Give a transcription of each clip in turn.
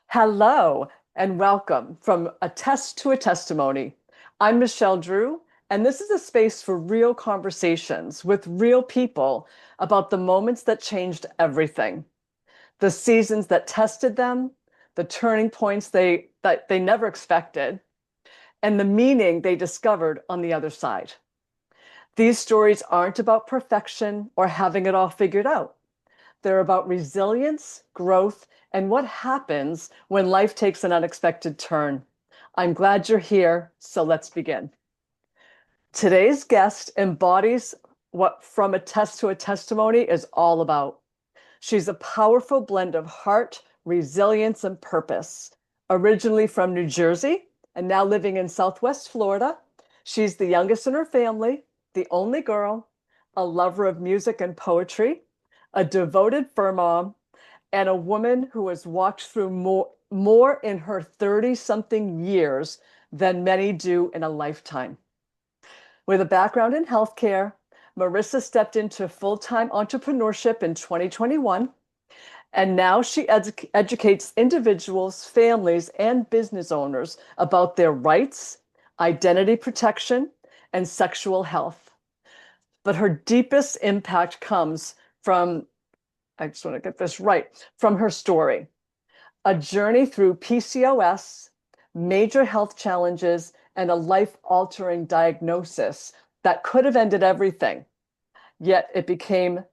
Hello and welcome from a test to a testimony. I'm Michelle Drew, and this is a space for real conversations with real people about the moments that changed everything, the seasons that tested them, the turning points that they never expected, and the meaning they discovered on the other side. These stories aren't about perfection or having it all figured out. They're about resilience, growth, and what happens when life takes an unexpected turn. I'm glad you're here, so let's begin. Today's guest embodies what From a Test to a Testimony is all about. She's a powerful blend of heart, resilience, and purpose. Originally from New Jersey and now living in Southwest Florida, she's the youngest in her family, the only girl, a lover of music and poetry, a devoted fur mom, and a woman who has walked through more in her 30-something years than many do in a lifetime. With a background in healthcare, Marissa stepped into full-time entrepreneurship in 2021, and now she educates individuals, families, and business owners about their rights, identity protection, and sexual health. But her deepest impact comes from, I just want to get this right, from her story, a journey through PCOS, major health challenges, and a life-altering diagnosis that could have ended everything. Yet it became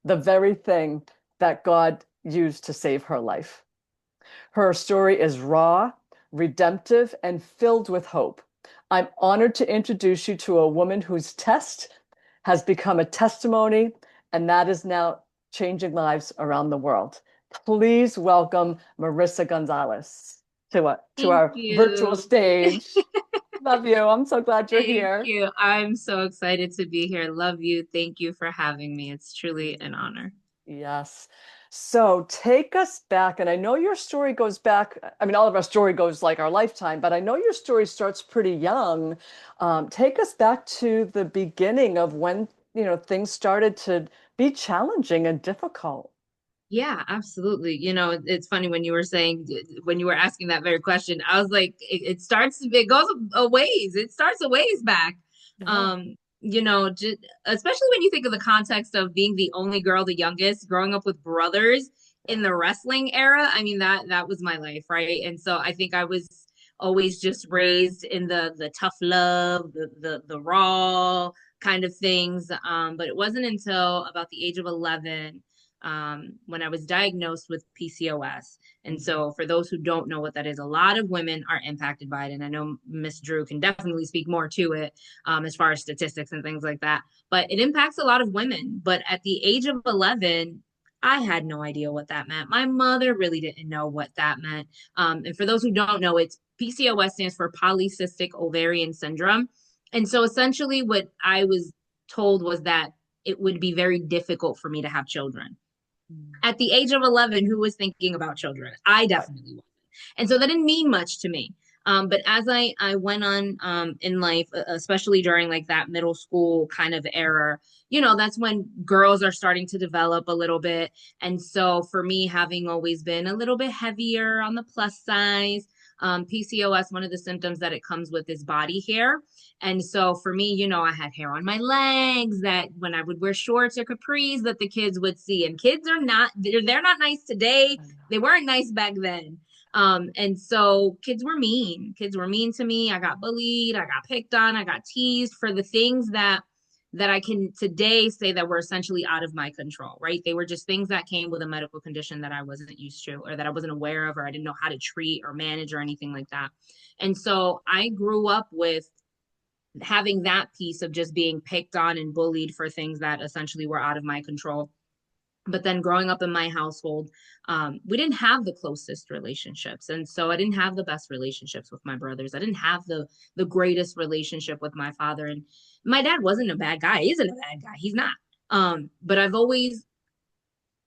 the very thing that God used to save her life. Her story is raw, redemptive, and filled with hope. I'm honored to introduce you to a woman whose test has become a testimony, and that is now changing lives around the world. Please welcome Marissa Gonzalez to Thank our virtual you. stage. Love you. I'm so glad you're Thank here. you. I'm so excited to be here. Love you. Thank you for having me. It's truly an honor. Yes. So take us back, and I know your story goes back. I mean, all of our story goes like our lifetime, but I know your story starts pretty young. Take us back to the beginning of when, things started to be challenging and difficult. Yeah, absolutely. It's funny when you were saying, when you were asking that very question, I was like, it goes a ways. It starts a ways back. Yeah. Especially when you think of the context of being the only girl, the youngest, growing up with brothers in the wrestling era. I mean, that was my life, right? And so I think I was always just raised in the tough love, the raw kind of things. But it wasn't until about the age of 11 when I was diagnosed with PCOS. And Mhm. so, for those who don't know what that is, a lot of women are impacted by it. And I know Miss Drew can definitely speak more to it as far as statistics and things like that. But it impacts a lot of women. But at the age of 11, I had no idea what that meant. My mother really didn't know what that meant. And for those who don't know, it's PCOS stands for polycystic ovarian syndrome. And so essentially, what I was told was that it would be very difficult for me to have children Mm. at the age of 11. Who was thinking about children? I Right. definitely wasn't. And so that didn't mean much to me. But as I went on in life, especially during like that middle school kind of era, that's when girls are starting to develop a little bit. And so for me, having always been a little bit heavier on the plus size, PCOS, one of the symptoms that it comes with is body hair. And so for me, I had hair on my legs that when I would wear shorts or capris that the kids would see. And kids are not, they're not nice today. I know. They weren't nice back then. And so kids were mean. Kids were mean to me. I got bullied, I got picked on, I got teased for the things that I can today say that were essentially out of my control, right? They were just things that came with a medical condition that I wasn't used to or that I wasn't aware of or I didn't know how to treat or manage or anything like that. And so I grew up with having that piece of just being picked on and bullied for things that essentially were out of my control. But then growing up in my household, we didn't have the closest relationships, and so I didn't have the best relationships with my brothers. I didn't have the greatest relationship with my father, and my dad wasn't a bad guy. He isn't a bad guy. He's not. But I've always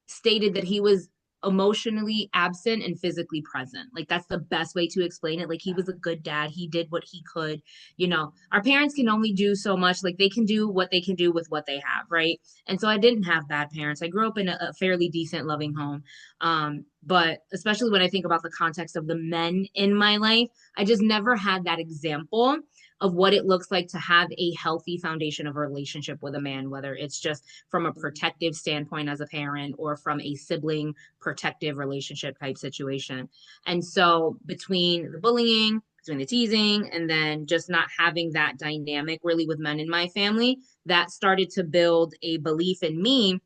stated that he was emotionally absent and physically present. Like that's the best way to explain it. Like he was a good dad. He did what he could. You know, our parents can only do so much. Like they can do what they can do with what they have, right? And so I didn't have bad parents. I grew up in a fairly decent, loving home. But especially when I think about the context of the men in my life, I just never had that example of what it looks like to have a healthy foundation of a relationship with a man, whether it's just from a protective standpoint as a parent or from a sibling protective relationship type situation. And so between the bullying, between the teasing, and then just not having that dynamic really with men in my family, that started to build a belief in me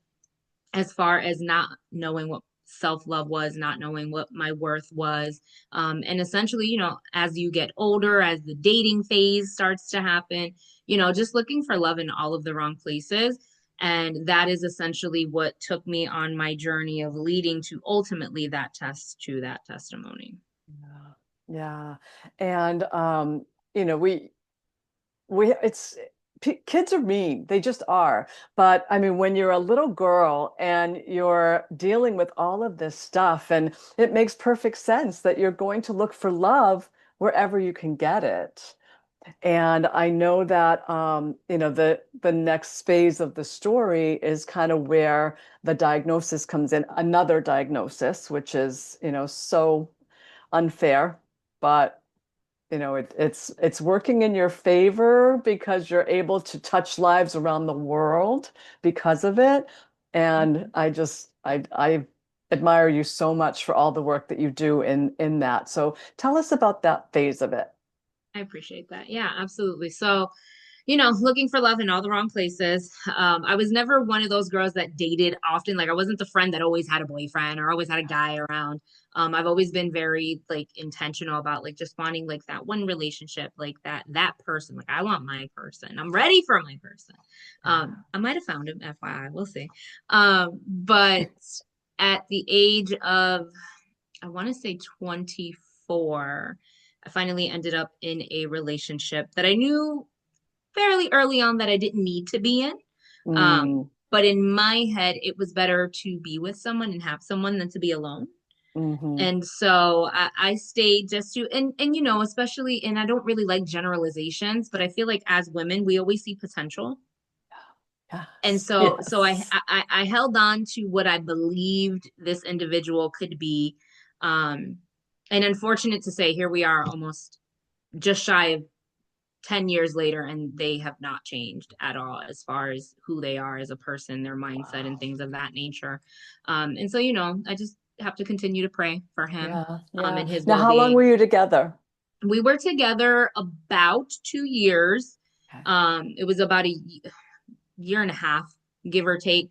as far as not knowing what self love was, not knowing what my worth was. And essentially, you know, as you get older, as the dating phase starts to happen, you know, just looking for love in all of the wrong places. And that is essentially what took me on my journey of leading to ultimately that test to that testimony. Yeah. Yeah. And you know, we it's kids are mean. They just are. But I mean, when you're a little girl and you're dealing with all of this stuff, and it makes perfect sense that you're going to look for love wherever you can get it. And I know that you know, the next phase of the story is kind of where the diagnosis comes in, another diagnosis, which is, you know, so unfair, but you know, it's working in your favor because you're able to touch lives around the world because of it. And I admire you so much for all the work that you do in that. So tell us about that phase of it. I appreciate that. Yeah, absolutely. So, you know, looking for love in all the wrong places. I was never one of those girls that dated often. Like I wasn't the friend that always had a boyfriend or always had a guy around. I've always been very like intentional about like just wanting like that one relationship, like that person. Like I want my person. I'm ready for my person. Yeah. I might have found him, FYI. We'll see. But at the age of I want to say 24, I finally ended up in a relationship that I knew fairly early on that I didn't need to be in. Mm, But in my head, it was better to be with someone and have someone than to be alone. hmm. And so I stayed just to, and you know, especially, and I don't really like generalizations, but I feel like as women, we always see potential. And Yes. so Yes. I held on to what I believed this individual could be. Um, and unfortunate to say, here we are almost just shy of 10 years later, and they have not changed at all as far as who they are as a person, their mindset, and Wow. things of that nature. And so, you know, I just have to continue to pray for him Yeah. Yeah. and his Now, well how long were being. you together? We were together about 2 years. Okay. It was about a year and a half, give or take,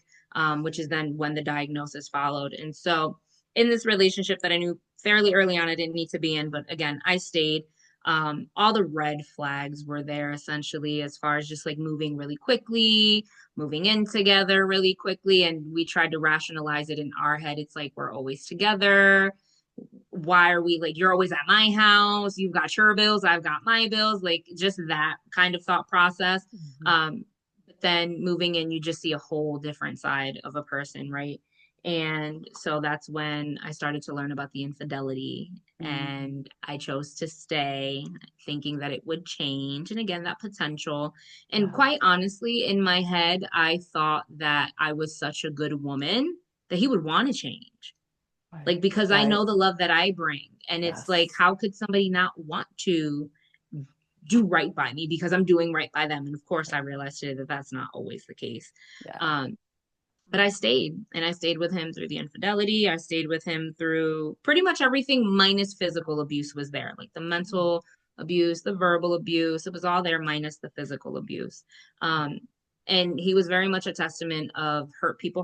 which is then when the diagnosis followed. And so, in this relationship that I knew fairly early on, I didn't need to be in, but again, I stayed. All the red flags were there essentially, as far as just like moving really quickly, moving in together really quickly. And we tried to rationalize it in our head. It's like we're always together. Why are we like, you're always at my house, you've got your bills, I've got my bills, like just that kind of thought process. Mhm. But then moving in, you just see a whole different side of a person, right? And so that's when I started to learn about the infidelity, Mhm. and I chose to stay thinking that it would change. And again, that potential. And Yeah. quite honestly, in my head, I thought that I was such a good woman that he would want to change, Right. like because I Right. know the love that I bring. And it's like, Yes. how could somebody not want to do right by me because I'm doing right by them? And of course, I realized today that that's not always the case. Yeah. Um, but I stayed, and I stayed with him through the infidelity. I stayed with him through pretty much everything minus physical abuse was there, like the mental abuse, the verbal abuse. It was all there minus the physical abuse. Um, and he was very much a testament of hurt people.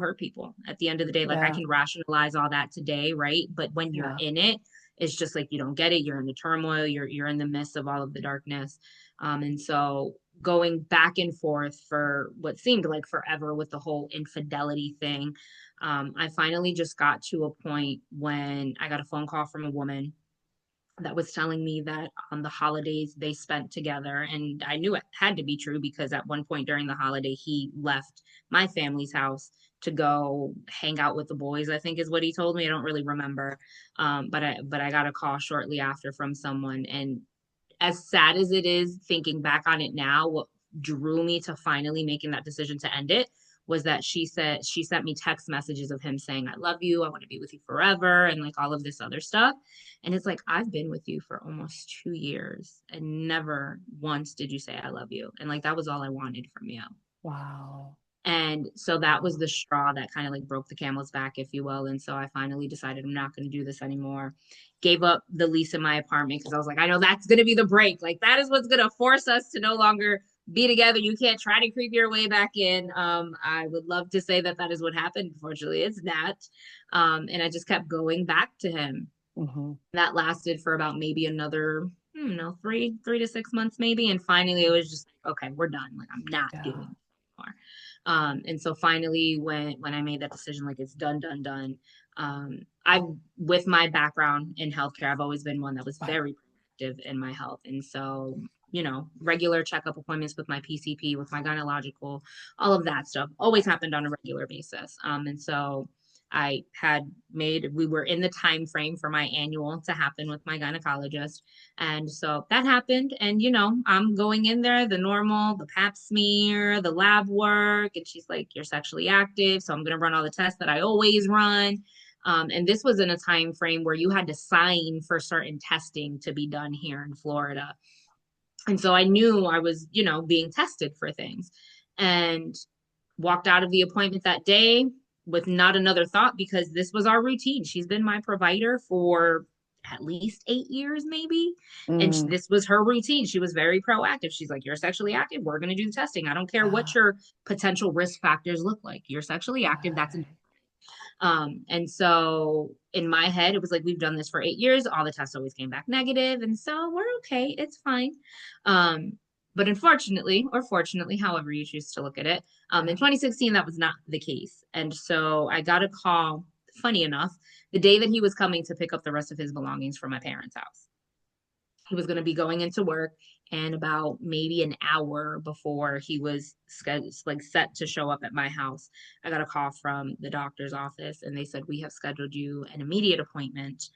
At the end of the day, like I Yeah. can rationalize all that today, right? But when you're Yeah. in it, it's just like you don't get it. You're in the turmoil. You're in the midst of all of the darkness. And so going back and forth for what seemed like forever with the whole infidelity thing. I finally just got to a point when I got a phone call from a woman that was telling me that on the holidays they spent together. And I knew it had to be true because at one point during the holiday, he left my family's house to go hang out with the boys, I think is what he told me. I don't really remember. But I got a call shortly after from someone, and as sad as it is thinking back on it now, what drew me to finally making that decision to end it was that she sent me text messages of him saying, I love you, I want to be with you forever, and like all of this other stuff. And it's like, I've been with you for almost 2 years and never once did you say I love you. And like that was all I wanted from you. Wow. And so that was Wow. the straw that kind of like broke the camel's back, if you will. And so I finally decided I'm not going to do this anymore. Gave up the lease in my apartment because I was like, I know that's going to be the break. Like that is what's going to force us to no longer be together. You can't try to creep your way back in. I would love to say that that is what happened. Unfortunately, it's not. And I just kept going back to him. Hmm. That lasted for about maybe another, I don't know, three to 6 months maybe. And finally, it was just like, okay, we're done. Like I'm not doing Yeah. it anymore. And so finally, when I made that decision, like it's done, done, done. I, with my background in healthcare, I've always been one that was Right. very proactive in my health, and so regular checkup appointments with my PCP, with my gynecological, all of that stuff always Right. happened on a regular basis. And so we were in the time frame for my annual to happen with my gynecologist. And so that happened. And, I'm going in there, the normal, the pap smear, the lab work. And she's like, you're sexually active. So I'm going to run all the tests that I always run. And this was in a time frame where you had to sign for certain testing to be done here in Florida. And so I knew I was, being tested for things. And walked out of the appointment that day with not another thought because this was our routine. She's been my provider for at least 8 years, maybe. And Mm. this was her routine. She was very proactive. She's like, you're sexually active. We're going to do the testing. I don't care what Yeah. your potential risk factors look like. You're sexually active. That's a Right. and so in my head, it was like, we've done this for 8 years. All the tests always came back negative. And so we're okay. It's fine. Um, but unfortunately, or fortunately, however you choose to look at it, in Yeah. 2016, that was not the case. And so I got a call, funny enough, the day that he was coming to pick up the rest of his belongings from my parents' house. He was going to be going into work, and about maybe an hour before he was like set to show up at my house, I got a call from the doctor's office, and they said, we have scheduled you an immediate appointment.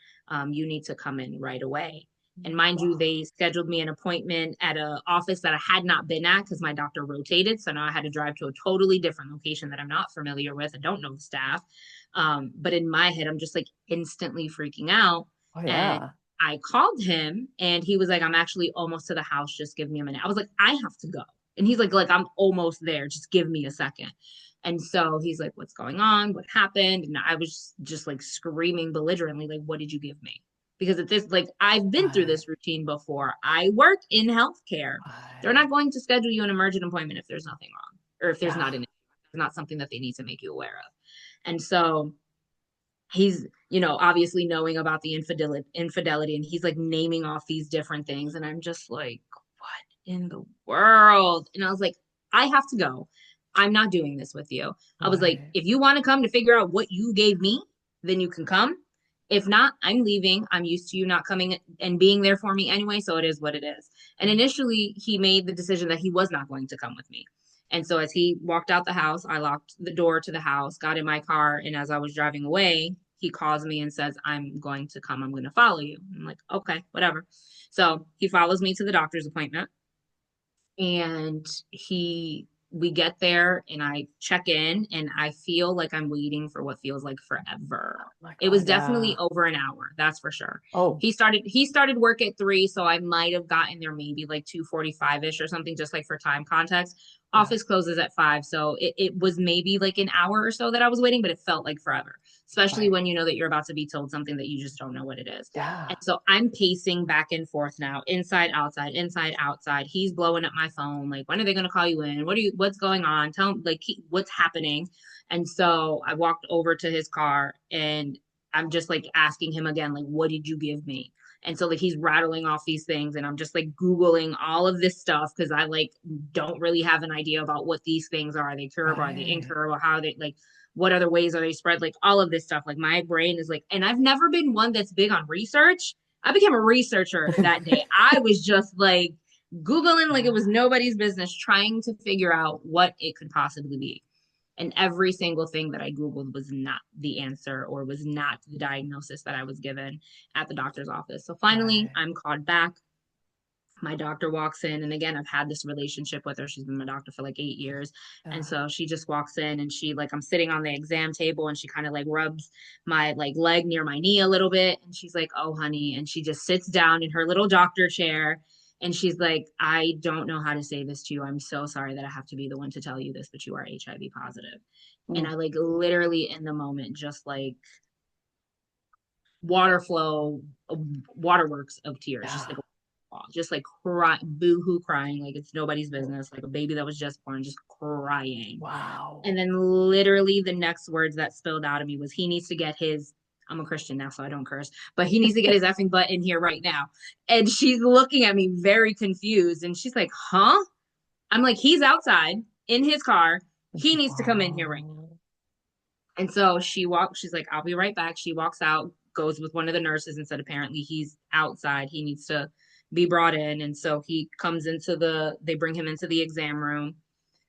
You need to come in right away. And mind you, Wow. they scheduled me an appointment at an office that I had not been at because my doctor rotated. So now I had to drive to a totally different location that I'm not familiar with. I don't know the staff. But in my head, I'm just like instantly freaking out. Oh And yeah. I called him and he was like, I'm actually almost to the house. Just give me a minute. I was like, I have to go. And he's like, I'm almost there. Just give me a second. And so he's like, what's going on? What happened? And I was just like screaming belligerently, like, what did you give me? Because at this, like, I've been through Right. this routine before. I work in healthcare. They're Right. not going to schedule you an emergent appointment if there's nothing wrong, or if there's Yeah. not not something that they need to make you aware of. And so he's obviously knowing about the infidelity, and he's like naming off these different things, and I'm just like, what in the world? And I was like, I have to go. I'm not doing this with you. I was like, Right. if you want to come to figure out what you gave me, then you can come. If not, I'm leaving. I'm used to you not coming and being there for me anyway, so it is what it is. And Mm. initially he made the decision that he was not going to come with me. And so as he walked out the house, I locked the door to the house, got in my car, and as I was driving away, he calls me and says, I'm going to come. I'm going to follow you. I'm like, okay, whatever. So he follows me to the doctor's appointment, and we get there and I check in and I feel like I'm waiting for what feels like forever. Oh my It was God. definitely Yeah. over an hour, that's for sure. Oh. He started work at 3, so I might have gotten there maybe like 2:45ish or something, just like for time context. Yeah. Office closes at 5, so it was maybe like an hour or so that I was waiting, but it felt like forever, especially Right. when you know that you're about to be told something that you just don't know what it is. Yeah. And so I'm pacing back and forth now, inside, outside, inside, outside. He's blowing up my phone. Like, when are they going to call you in? What's going on? Tell him, like, what's happening. And so I walked over to his car and I'm just like asking him again, like, what did you give me? And so like he's rattling off these things and I'm just like Googling all of this stuff because I like don't really have an idea about what these things are. Are they curable? Are they Right. incurable? How are they like what other ways are they spread? Like all of this stuff. Like my brain is like, and I've never been one that's big on research. I became a researcher that day. I was just like Googling like it Yeah. was nobody's business, trying to figure out what it could possibly be. And every single thing that I Googled was not the answer or was not the diagnosis that I was given at the doctor's office. So finally, Right. I'm called back. My doctor walks in, and again, I've had this relationship with her. She's been my doctor for like 8 years. And Yeah. so she just walks in, and she like, I'm sitting on the exam table, and she kind of like rubs my like leg near my knee a little bit, and she's like, "Oh honey," and she just sits down in her little doctor chair, and she's like, "I don't know how to say this to you. I'm so sorry that I have to be the one to tell you this, but you are HIV positive." And Mm. I like literally in the moment just like water flow, waterworks of tears, Yeah. just like cry, boo-hoo crying like it's nobody's business, like a baby that was just born, just crying. Wow. And then literally the next words that spilled out of me was, he needs to get his, I'm a Christian now, so I don't curse, but he needs to get his effing butt in here right now. And she's looking at me very confused. And she's like, huh? I'm like, he's outside in his car. He needs to come in here right Wow. now. And so she's like, I'll be right back. She walks out, goes with one of the nurses and said, apparently he's outside. He needs to be brought in. And so he comes they bring him into the exam room.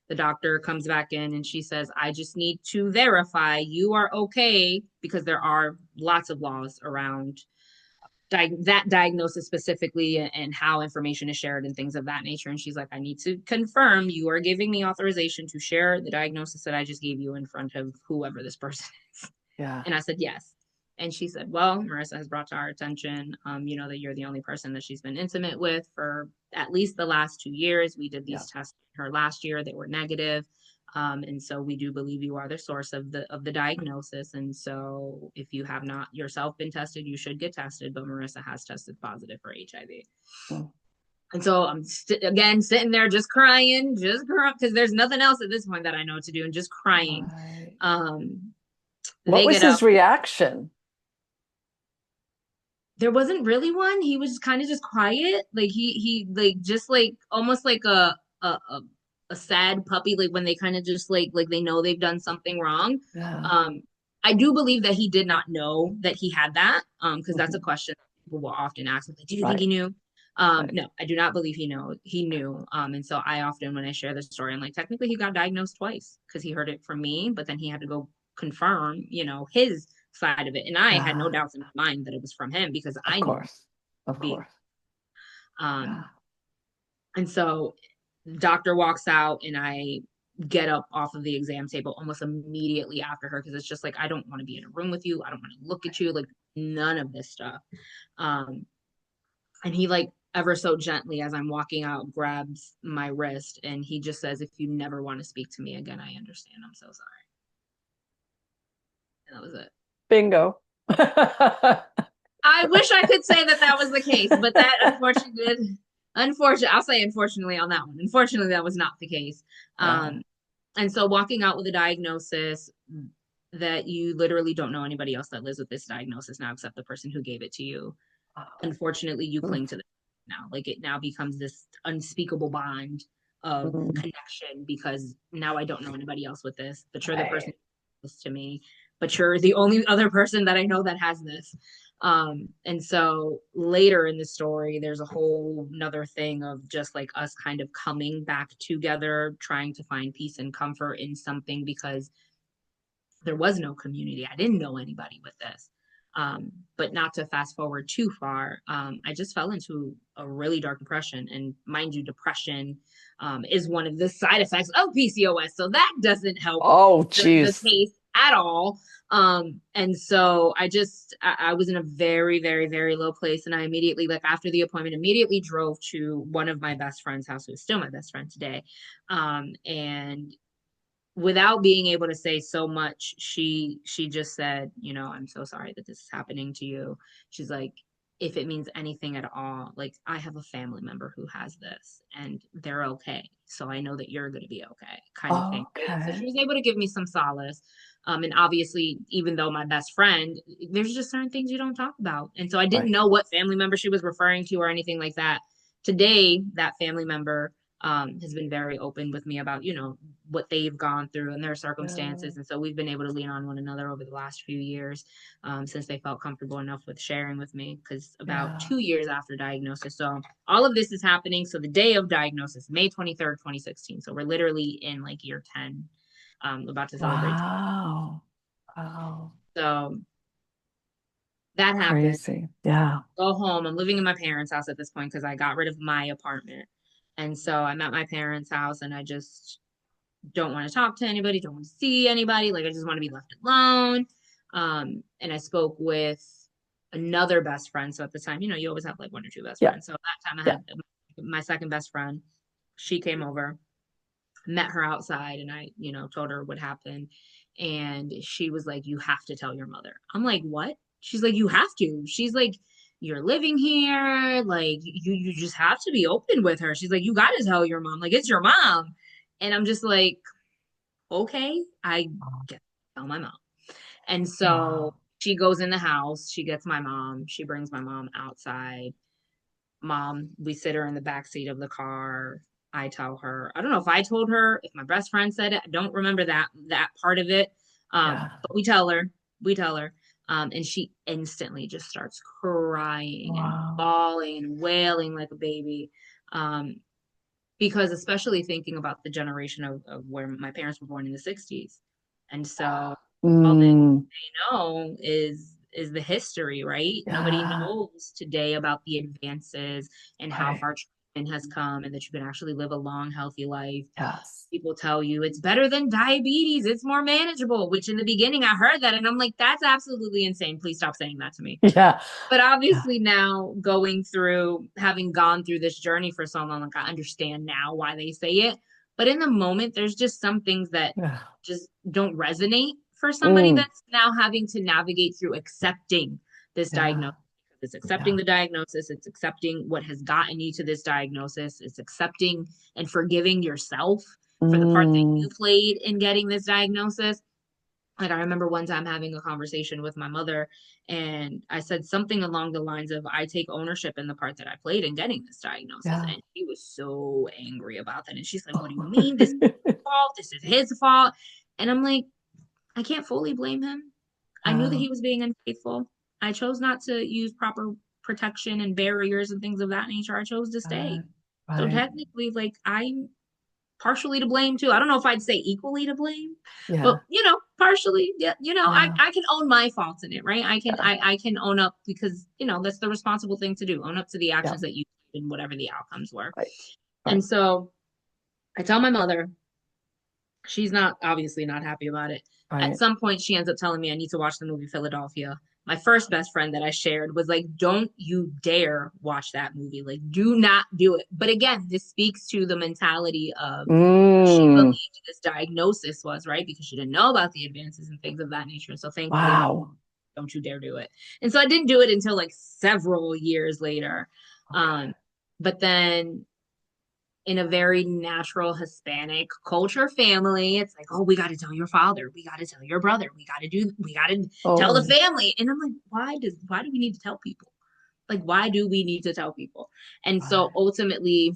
The doctor comes back in and she says, I just need to verify you are okay, because there are lots of laws around that diagnosis specifically and how information is shared and things of that nature. And she's like, I need to confirm you are giving me authorization to share the diagnosis that I just gave you in front of whoever this person is. Yeah. And I said, yes. And she said, well, Marissa has brought to our attention, that you're the only person that she's been intimate with for at least the last 2 years. We did Yeah. these tests her last year. They were negative. And so we do believe you are the source of the diagnosis. And so if you have not yourself been tested, you should get tested. But Marissa has tested positive for HIV. Mm. And so I'm again sitting there just crying, because there's nothing else at this point that I know what to do, and just crying. Right. Um, What they was get his up. reaction? There wasn't really one. He was kind of just quiet, like he like just like almost like a sad puppy, like when they kind of just like they know they've done something wrong. Yeah. um I do believe that he did not know that he had that, because that's a Mhm. question people will often ask, like, do you think he Right. knew? Right. No, I do not believe he knew. And so I often, when I share this story, I'm like, technically he got diagnosed twice, because he heard it from me, but then he had to go confirm, his side of it. And I had no Yeah. doubts in my mind that it was from him, because Of I knew course. Of being. course. Yeah. um and so doctor walks out, and I get up off of the exam table almost immediately after her, because it's just like, I don't want to be in a room with you, I don't want to look at you, like none of this stuff. um and he, like, ever so gently, as I'm walking out, grabs my wrist, and he just says, if you never want to speak to me again, I understand, I'm so sorry. And that was it. Bingo. I wish I could say that that was the case, but that I'll say unfortunately on that one. Unfortunately, that was not the case. Yeah. Um, and so walking out with a diagnosis that you literally don't know anybody else that lives with this diagnosis now except the person who gave it to you. Unfortunately, you Mm. cling to this now. Like, it now becomes this unspeakable bond of Mm. connection, because now I don't know anybody else with this, but you're the person Right. who this to me, but you're the only other person that I know that has this. And so later in the story, there's a whole another thing of just like us kind of coming back together, trying to find peace and comfort in something, because there was no community. I didn't know anybody with this. But not to fast forward too far, I just fell into a really dark depression. And mind you, depression is one of the side effects of PCOS. So that doesn't help Oh, the geez. case at all. And so I was in a very, very, very low place. And I immediately, like after the appointment, immediately drove to one of my best friend's house, who is still my best friend today. And without being able to say so much, she just said, I'm so sorry that this is happening to you. She's like, if it means anything at all, like, I have a family member who has this and they're okay, so I know that you're going to be okay, kind of thing. So she Okay. was able to give me some solace. And obviously, even though my best friend, there's just certain things you don't talk about, and so I didn't Right. know what family member she was referring to or anything like that. Today that family member has been very open with me about, what they've gone through and their Yeah. circumstances. And so we've been able to lean on one another over the last few years, since they felt comfortable enough with sharing with me, because about Yeah. 2 years after diagnosis. So all of this is happening. So the day of diagnosis, May 23rd, 2016. So we're literally in like year 10 about to celebrate. Wow. Wow. So that happened. Crazy. Yeah. Go home. I'm living in my parents' house at this point because I got rid of my apartment. And so I'm at my parents' house and I just don't want to talk to anybody, don't want to see anybody. Like I just want to be left alone. And I spoke with another best friend. So at the time, you know, you always have like one or two best Yeah. friends. So at that time I Yeah. had my second best friend. She came over, met her outside, and I, you know, told her what happened. And she was like, "You have to tell your mother." I'm like, "What?" She's like, "You have to." She's like, "You're living here. Like, you just have to be open with her." She's like, "You got to tell your mom. Like, it's your mom." And I'm just like, okay, I get to tell my mom. And so Wow. she goes in the house, she gets my mom, she brings my mom outside. Mom, we sit her in the back seat of the car. I tell her, I don't know if I told her, if my best friend said it, I don't remember that part of it. Yeah. But we tell her. And she instantly just starts crying and Wow. bawling and wailing like a baby. Um, because especially thinking about the generation of where my parents were born in the 60s. And so all that Mm. they know is the history, right? Nobody Yeah. knows today about the advances and how Right. far treatment has come and that you can actually live a long, healthy life. Yes. People tell you it's better than diabetes, it's more manageable, which in the beginning I heard that and I'm like, that's absolutely insane. Please stop saying that to me. Yeah. But Yeah. obviously now going through having gone through this journey for so long, like I understand now why they say it. But in the moment, there's just some things that Yeah. just don't resonate for somebody Mm. that's now having to navigate through accepting this Yeah. diagnosis. It's accepting Yeah. the diagnosis, it's accepting what has gotten you to this diagnosis, it's accepting and forgiving yourself for the part that Mm. you played in getting this diagnosis. Like I remember one time having a conversation with my mother and I said something along the lines of I take ownership in the part that I played in getting this diagnosis. Yeah. And she was so angry about that. And she's like, "What do you mean? This is his fault. This is his fault." And I'm like, I can't fully blame him. I knew that Yeah. he was being unfaithful. I chose not to use proper protection and barriers and things of that nature. I chose to stay. Right. So Right. technically, like I'm partially to blame too. I don't know if I'd say equally to blame, but Yeah. you know, partially. Yeah, you know, Yeah. I can own my faults in it, right? Yeah. I can own up because you know that's the responsible thing to do. Own up to the Yeah. actions that you did and whatever the outcomes were. Right. Right. And so I tell my mother, she's not obviously not happy about it. At Right. some point, she ends up telling me I need to watch the movie Philadelphia. My first best friend that I shared was like, "Don't you dare watch that movie. Like, do not do it." But again, this speaks to the mentality of what she Mm. believed this diagnosis was, right? Because she didn't know about the advances and things of that nature. And so thankfully, my Wow. don't you dare do it. And so I didn't do it until like several years later. Okay. But then in a very natural Hispanic culture family, it's like, oh, we got to tell your father, we got to tell your brother, we got to tell the Oh, family. And I'm like, why do we need to tell people? Like, why do we need to tell people? And so right. ultimately,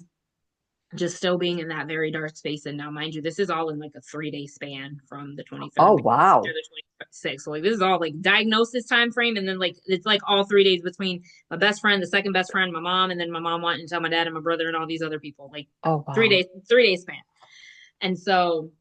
just still being in that very dark space. And now, mind you, this is all in like a 3 day span from the Oh, 23rd through wow. the 26th. So like this is all like diagnosis time frame, and then like it's like all 3 days between my best friend, the second best friend, my mom, and then my mom wanting to tell my dad and my brother and all these other people. Like Oh, 3 days, wow. 3 day span. And so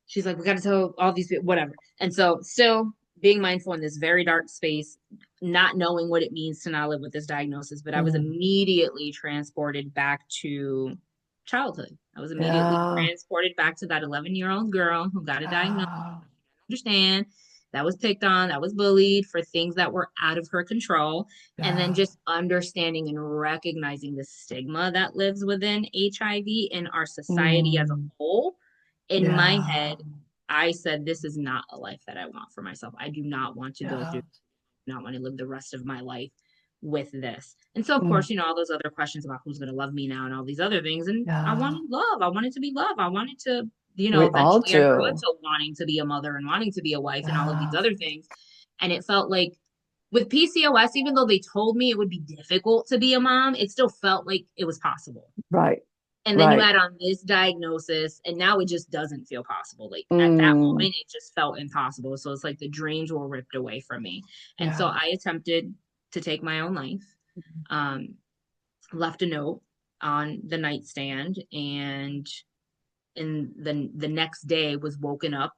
she's like, we got to tell all these people, whatever. And so still being mindful in this very dark space, not knowing what it means to not live with this diagnosis, but I was Mm. immediately transported back to childhood. I was immediately Yeah. transported back to that 11-year-old girl who got a diagnosis. Yeah. Understand that was picked on, that was bullied for things that were out of her control. And then Yeah. just understanding and recognizing the stigma that lives within HIV in our society as a Mm. whole. In my Yeah. head, I said, this is not a life that I want for myself. I do not want to go Yeah. through, not want to live the rest of my life with this. And so, of Mm. course, you know, all those other questions about who's going to love me now and all these other things. And I Yeah. wanted love. I wanted to be loved. I wanted to, you know, We all eventually I grew do. into wanting to be a mother and wanting to be a wife and all of these Yeah. other things. And it felt like with PCOS, even though they told me it would be difficult to be a mom, it still felt like it was possible. Right. And then you Right. add on this diagnosis, and now it just doesn't feel possible. Like at that Mm. moment, it just felt impossible. So it's like the dreams were ripped away from me. And so Yeah. I attempted to take my own life, um, left a note on the nightstand, and and the next day was woken up.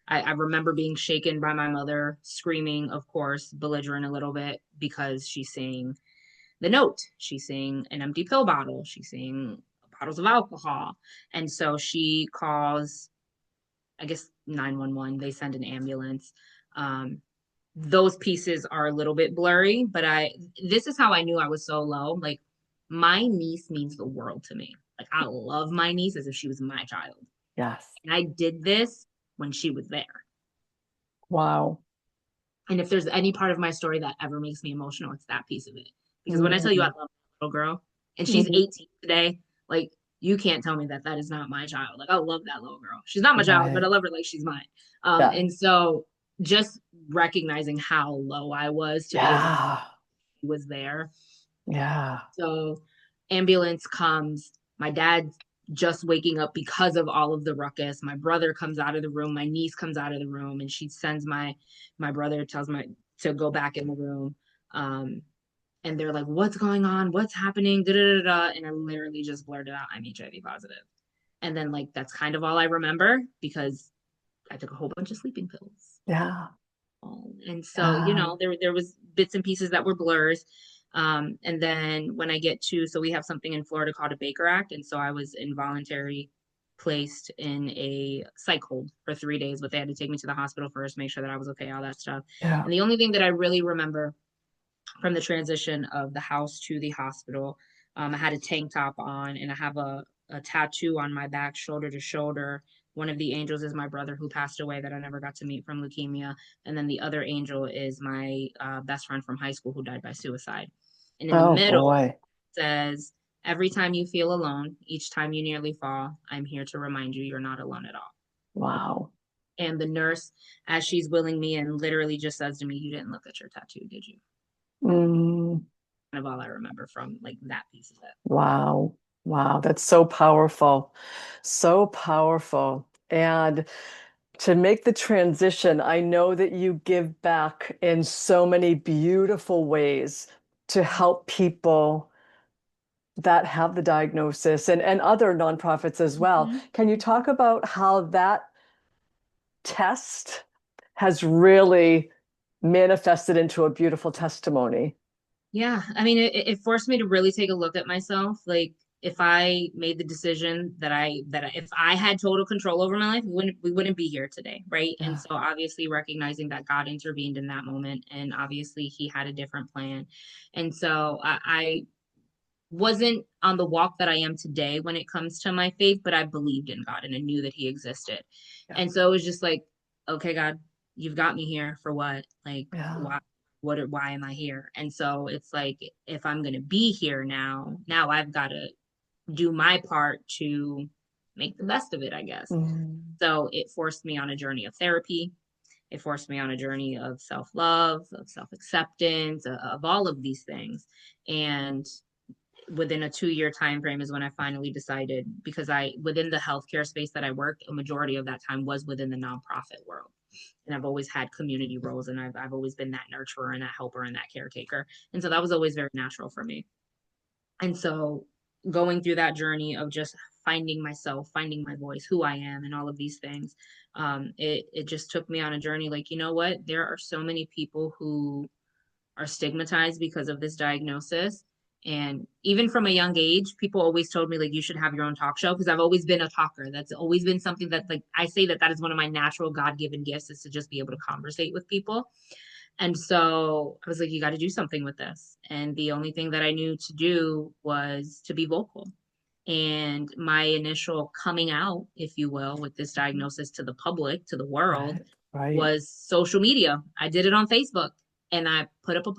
I remember being shaken by my mother, screaming, of course, belligerent a little bit because she's seeing the note. She's seeing an empty pill bottle. She's seeing bottles of alcohol. And so she calls, I guess, 911. They send an ambulance. Um, those pieces are a little bit blurry, but this is how I knew I was so low. Like, my niece means the world to me. Like, I love my niece as if she was my child. Yes. And I did this when she was there. Wow. And if there's any part of my story that ever makes me emotional, it's that piece of it. Because when I tell you I Mm-hmm. love that little girl, and she's Mm-hmm. 18 today, like, you can't tell me that that is not my child. Like, I love that little girl. She's not my child, but I Right. love her like she's mine. Yeah. And so just recognizing how low I was to be able to Yeah. was there. Yeah. So ambulance comes, my dad's just waking up because of all of the ruckus. My brother comes out of the room, my niece comes out of the room, and she sends my brother, tells my to go back in the room. Um, and they're like, "What's going on? What's happening?" Da, da, da, da. And I literally just blurted out, "I'm HIV positive." And then, like, that's kind of all I remember because I took a whole bunch of sleeping pills. Yeah. And so, Yeah. there was bits and pieces that were blurs. And then when I get to, so we have something in Florida called a Baker Act, and so I was involuntary placed in a psych hold for 3 days, but they had to take me to the hospital first, make sure that I was okay, all that stuff. Yeah. And the only thing that I really remember from the transition of the house to the hospital, I had a tank top on, and I have a tattoo on my back, shoulder to shoulder. One of the angels is my brother who passed away that I never got to meet from leukemia. And then the other angel is my best friend from high school who died by suicide. And in the Oh middle boy. it says, "Every time you feel alone, each time you nearly fall, I'm here to remind you you're not alone at all." Wow. And the nurse, as she's willing me and literally just says to me, "You didn't look at your tattoo, did you?" Mm, Kind of all I remember from like that piece of it. wow. Wow. That's so powerful. So powerful. And to make the transition, I know that you give back in so many beautiful ways to help people that have the diagnosis and other nonprofits as well. Mhm. Can you talk about how that test has really manifested into a beautiful testimony? Yeah, I mean, it forced me to really take a look at myself. Like, if I made the decision if I had total control over my life, we wouldn't be here today, right? And Yeah. so obviously recognizing that God intervened in that moment, and obviously He had a different plan, and so I wasn't on the walk that I am today when it comes to my faith, but I believed in God and I knew that He existed, Yeah. and so it was just like, okay, God, you've got me here for what? Like, Yeah. why? Why am I here? And so it's like, if I'm going to be here now I've got to do my part to make the best of it, I guess. Mm. So it forced me on a journey of therapy. It forced me on a journey of self-love, of self-acceptance, of all of these things. And within a 2 year time frame is when I finally decided, because I within the healthcare space that I worked, a majority of that time was within the nonprofit world. And I've always had community roles, and I've always been that nurturer and that helper and that caretaker. And so that was always very natural for me. And so going through that journey of just finding myself, finding my voice, who I am, and all of these things, it just took me on a journey. Like, you know what? There are so many people who are stigmatized because of this diagnosis. And even from a young age, people always told me, like, you should have your own talk show, because I've always been a talker. That's always been something that, like, I say that is one of my natural God given gifts, is to just be able to conversate with people. And so I was like, you got to do something with this. And the only thing that I knew to do was to be vocal. And my initial coming out, if you will, with this diagnosis to the public, to the world, Right. Right. was social media. I did it on Facebook, and I put up a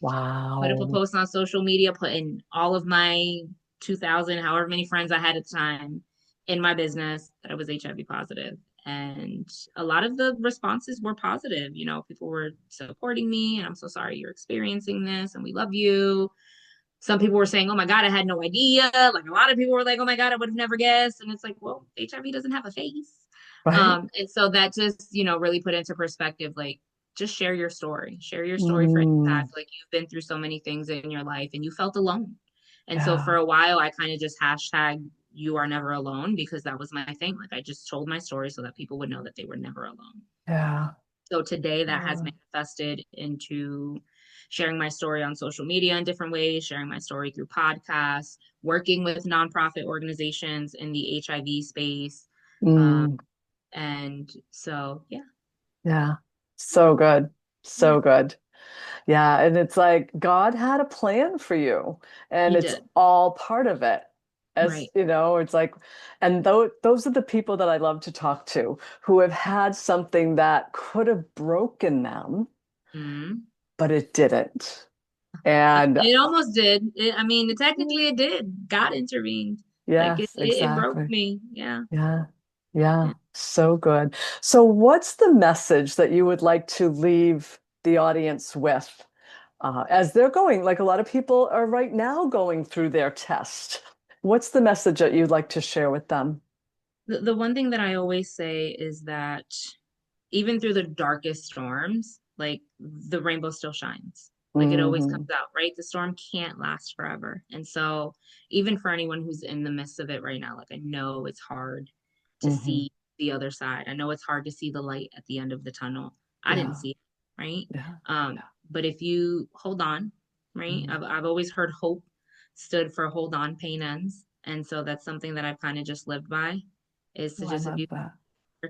Wow. post on social media, put in all of my 2,000, however many friends I had at the time, in my business, that I was HIV positive. And a lot of the responses were positive. People were supporting me, and I'm so sorry you're experiencing this, and we love you. Some people were saying, "Oh my God, I had no idea." Like, a lot of people were like, "Oh my God, I would have never guessed." And it's like, well, HIV doesn't have a face. Right. And so that just, really put into perspective, like, just share your story for Mm. impact. Like, you've been through so many things in your life and you felt alone. And so for Yeah. a while, I kind of just hashtag you are never alone, because that was my thing. Like, I just told my story so that people would know that they were never alone. Yeah. So today that has Yeah. manifested into sharing my story on social media in different ways, sharing my story through podcasts, working with nonprofit organizations in the HIV space. Um, Mm, and so, yeah, yeah. yeah, So good. yeah, So good. Yeah. And it's like God had a plan for you, and he it's did. all part of it. As Right. you know, it's like, and those are the people that I love to talk to who have had something that could have broken them, Mhm. but it didn't. And It almost did. I mean, technically it did. God intervened. Like yes, it broke exactly. me. Yeah. Yeah. Yeah. Yeah. So good. So what's the message that you would like to leave the audience with as they're going? Like a lot of people are right now going through their test. What's the message that you'd like to share with them? The one thing that I always say is that even through the darkest storms, like the rainbow still shines. Like it always Hmm. comes out, right? The storm can't last forever. And so, even for anyone who's in the midst of it right now, like I know it's hard to Hmm. see the other side. I know it's hard to see the light at the end of the tunnel. I didn't Yeah. see it, right? Yeah. Um, but if you hold on, right? Mm. I've always heard hope stood for hold on, pain ends. And so that's something that I've kind of just lived by, is to Oh, I just, if love you that.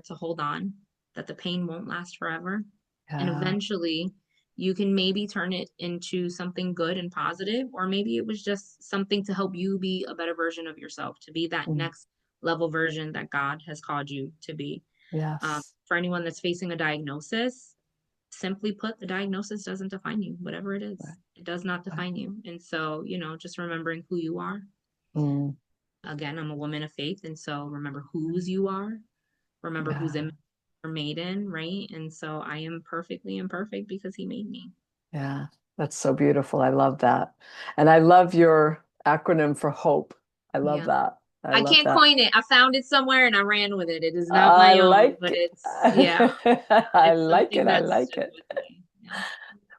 to hold on, that the pain won't last forever. And Yeah. eventually you can maybe turn it into something good and positive, or maybe it was just something to help you be a better version of yourself, to be that Mm. next level version that God has called you to be. Yes. For anyone that's facing a diagnosis, simply put, the diagnosis doesn't define you, whatever it Right. is. It does not Right. define you. And so, just remembering who you are. Mm. Again, I'm a woman of faith. And so remember whose you are, remember whose Yeah. image you're made in, right? And so I am perfectly imperfect because he made me. Yeah. That's so beautiful. I love that. And I love your acronym for hope. I love Yeah. that. I I love can't that. coin it. I found it somewhere and I ran with it. It is not I my own, like but it. it's, yeah, I it's like something it. I that like stood it. with me. Yeah.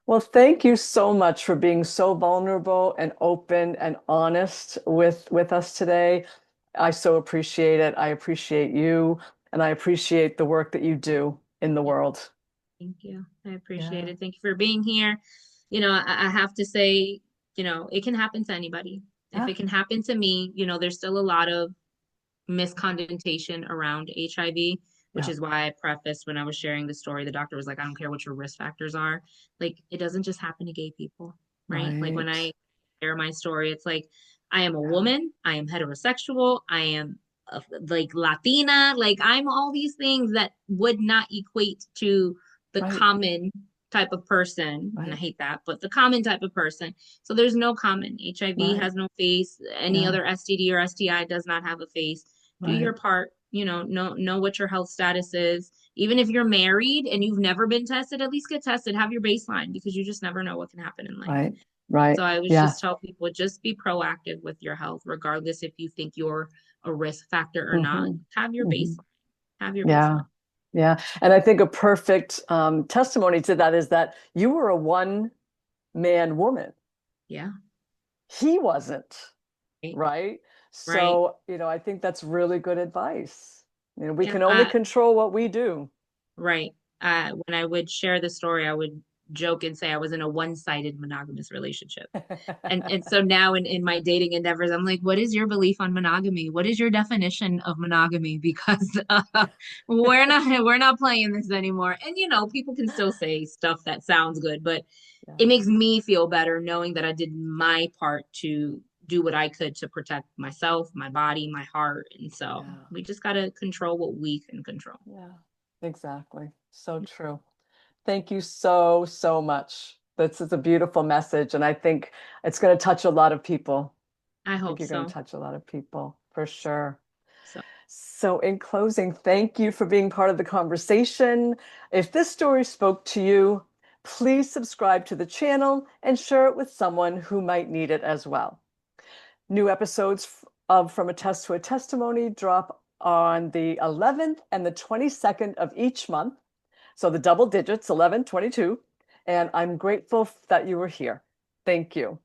Well, thank you so much for being so vulnerable and open and honest with us today. I so appreciate it. I appreciate you, and I appreciate the work that you do in the Yeah. world. Thank you. I appreciate Yeah. it. Thank you for being here. I have to say, it can happen to anybody. If Yeah. it can happen to me, there's still a lot of misconduction around HIV, which Yeah. is why I prefaced when I was sharing the story, the doctor was like, I don't care what your risk factors are. Like, it doesn't just happen to gay people, right? Like, when I Right. share my story, it's like, I am a Yeah. woman, I am heterosexual, I am like Latina, like, I'm all these things that would not equate to the Right. common type of person. And I Right. hate that, but the common type of person. So there's no common. HIV Right. has no face. Any Yeah. other STD or STI does not have a face. Do your Right. part, know what your health status is. Even if you're married and you've never been tested, at least get tested, have your baseline, because you just never know what can happen in life. Right. Right. So I would Yeah. just tell people, just be proactive with your health, regardless if you think you're a risk factor or not. Hmm. Have your Hmm. baseline. Have your Yeah. baseline. Yeah. And I think a perfect testimony to that is that you were a one man woman. Yeah. He wasn't, Right. right? Right. So, I think that's really good advice. We Yeah. can only control what we do. Right. When I would share the story, I would joke and say I was in a one-sided monogamous relationship. And so now in my dating endeavors, I'm like, what is your belief on monogamy? What is your definition of monogamy? Because we're not playing this anymore. And people can still say stuff that sounds good, but it Yeah. makes me feel better knowing that I did my part to do what I could to protect myself, my body, my heart. And so Yeah. we just got to control what we can control. Yeah. Exactly. So true. Thank you so, so much. This is a beautiful message, and I think it's going to touch a lot of people. I I think hope you're going to so. touch a lot of people for sure. So So, in closing, thank you for being part of the conversation. If this story spoke to you, please subscribe to the channel and share it with someone who might need it as well. New episodes of From a Test to a Testimony drop on the 11th and the 22nd of each month. So the double digits, 11, 22. And I'm grateful that you were here. Thank you.